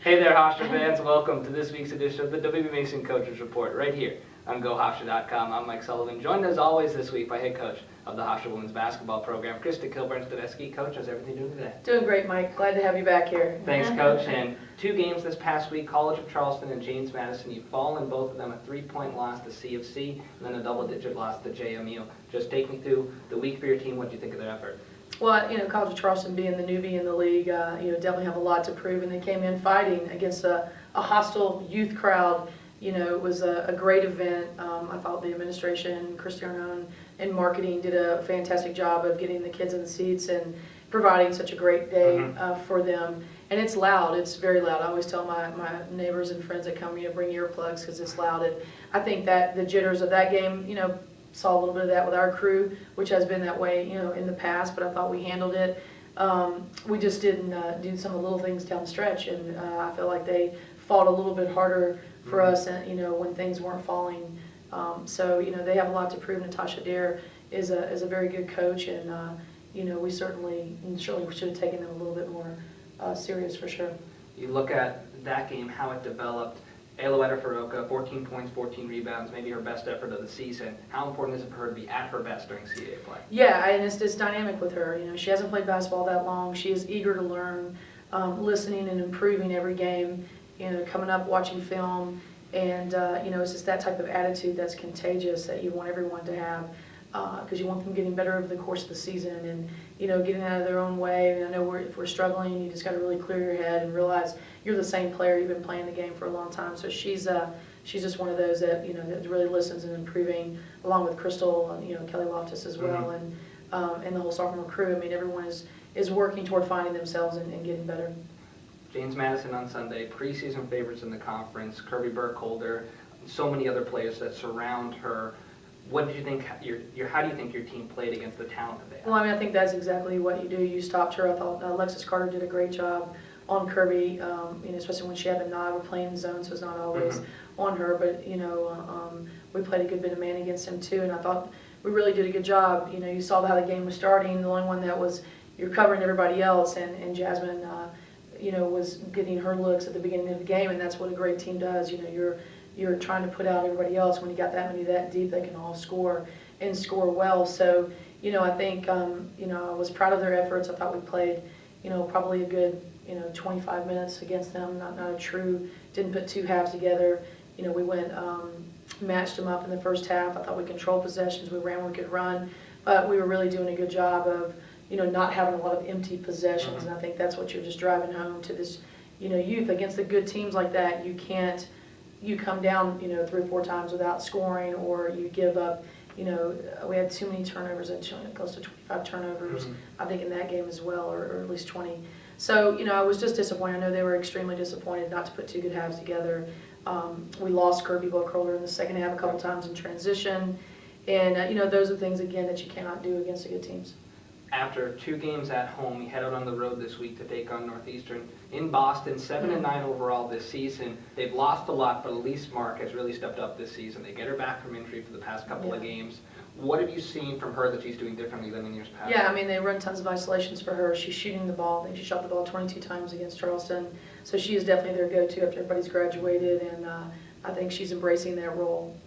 Hey there, Hofstra fans. Welcome to this week's edition of the WBB Mason Coaches Report right here on GoHofstra.com. I'm Mike Sullivan, joined as always this week by head coach of the Hofstra women's basketball program, Krista Kilburn-Steveskey. Coach, how's everything doing today? Doing great, Mike. Glad to have you back here. Thanks, Coach. And 2 games this past week, College of Charleston and James Madison. You've fallen both of them, a 3-point loss to CFC and then a double-digit loss to JMU. Just take me through the week for your team. What do you think of their effort? Well, College of Charleston being the newbie in the league, definitely have a lot to prove, and they came in fighting against a hostile youth crowd. It was a great event. I thought the administration, Krista and marketing did a fantastic job of getting the kids in the seats and providing such a great day for them. And it's loud. It's very loud. I always tell my neighbors and friends that come, bring earplugs because it's loud. And I think that the jitters of that game, saw a little bit of that with our crew, which has been that way, in the past, but I thought we handled it. We just didn't do some of the little things down the stretch, and I feel like they fought a little bit harder for us, when things weren't falling. So, they have a lot to prove. Natasha Dare is a very good coach, and, we certainly should have taken them a little bit more serious for sure. You look at that game, how it developed. Aloetta Faroka, 14 points, 14 rebounds, maybe her best effort of the season. How important is it for her to be at her best during CAA play? Yeah, and it's dynamic with her. She hasn't played basketball that long. She is eager to learn, listening and improving every game, coming up, watching film. And, it's just that type of attitude that's contagious that you want everyone to have, because you want them getting better over the course of the season and, getting out of their own way. And I know if we're struggling, you just got to really clear your head and realize you're the same player. You've been playing the game for a long time. So she's just one of those that, that really listens and improving, along with Crystal and, Kelly Loftus as well, and the whole sophomore crew. I mean, everyone is working toward finding themselves and getting better. James Madison on Sunday, preseason favorites in the conference, Kirby Burkholder, so many other players that surround her. What did you think? How do you think your team played against the talent that they had? Well, I think that's exactly what you do. You stopped her. I thought Alexis Carter did a great job on Kirby, especially when she had the nod. We're playing zone, so it's not always on her. But we played a good bit of man against him too, and I thought we really did a good job. You saw how the game was starting. The only one that was you're covering everybody else, and Jasmine, was getting her looks at the beginning of the game, and that's what a great team does. You're trying to put out everybody else. When you got that many that deep, they can all score and score well. So, I think, I was proud of their efforts. I thought we played, probably a good, 25 minutes against them. Not a true, didn't put 2 halves together. We went, matched them up in the first half. I thought we controlled possessions. We ran, we could run. But we were really doing a good job of, not having a lot of empty possessions. And I think that's what you're just driving home to this, youth. Against the good teams like that, you come down, 3 or 4 times without scoring, or you give up. We had too many turnovers, close to 25 turnovers, I think, in that game as well, or at least 20. So, I was just disappointed. I know they were extremely disappointed not to put 2 good halves together. We lost Kirby Burkholder in the second half a couple times in transition. And, those are things, again, that you cannot do against the good teams. After 2 games at home, you head out on the road this week to take on Northeastern in Boston. 7-9 overall this season. They've lost a lot, but Elise Mark has really stepped up this season. They get her back from injury for the past couple of games. What have you seen from her that she's doing differently than in years past? Yeah, they run tons of isolations for her. She's shooting the ball. I think she shot the ball 22 times against Charleston. So she is definitely their go-to after everybody's graduated, and I think she's embracing that role.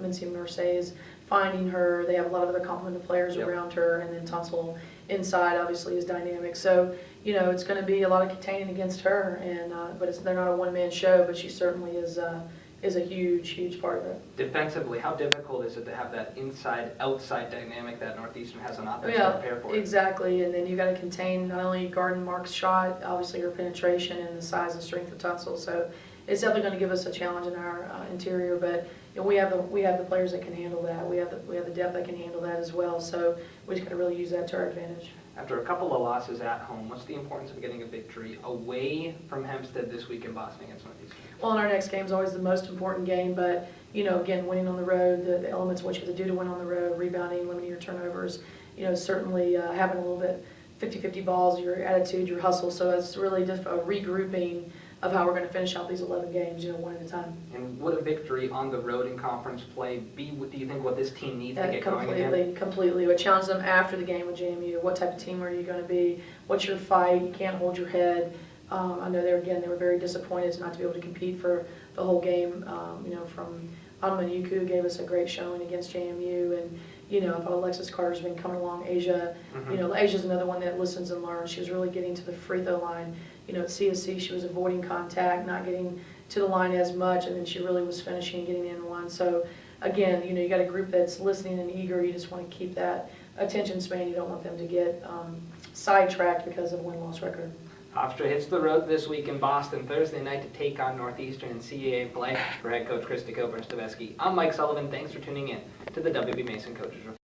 Mincy Mercedes is finding her. They have a lot of other complementary players around her, and then Tunsil inside obviously is dynamic. So, it's going to be a lot of containing against her, and but they're not a one-man show, but she certainly is a huge part of it. Defensively, how difficult is it to have that inside-outside dynamic that Northeastern has on offense to prepare for? Exactly, and then you got to contain not only Garden Mark's shot, obviously her penetration and the size and strength of Tunsil. So it's definitely going to give us a challenge in our interior, but we have the players that can handle that. We have the depth that can handle that as well. So we just got to really use that to our advantage. After a couple of losses at home, what's the importance of getting a victory away from Hempstead this week in Boston against Northeastern? Well, in our next game is always the most important game, but again, winning on the road, the elements of what you have to do to win on the road, rebounding, limiting your turnovers, certainly having a little bit 50-50 balls, your attitude, your hustle. So it's really just a regrouping of how we're going to finish out these 11 games, one at a time. And would a victory on the road in conference play be, do you think, what this team needs to get going again? Completely. We challenge them after the game with JMU. What type of team are you going to be? What's your fight? You can't hold your head. I know they were very disappointed not to be able to compete for the whole game. From Anmanyuku gave us a great showing against JMU, and I thought Alexis Carter's been coming along. Asia, Asia's another one that listens and learns. She was really getting to the free throw line. At CSC, she was avoiding contact, not getting to the line as much, and then she really was finishing and getting in one. So again, you got a group that's listening and eager. You just want to keep that attention span. You don't want them to get sidetracked because of a win-loss record. Hofstra hits the road this week in Boston Thursday night to take on Northeastern in CAA play. For head coach Krista Kilburn-Steveskey, I'm Mike Sullivan. Thanks for tuning in to the WB Mason Coaches Report.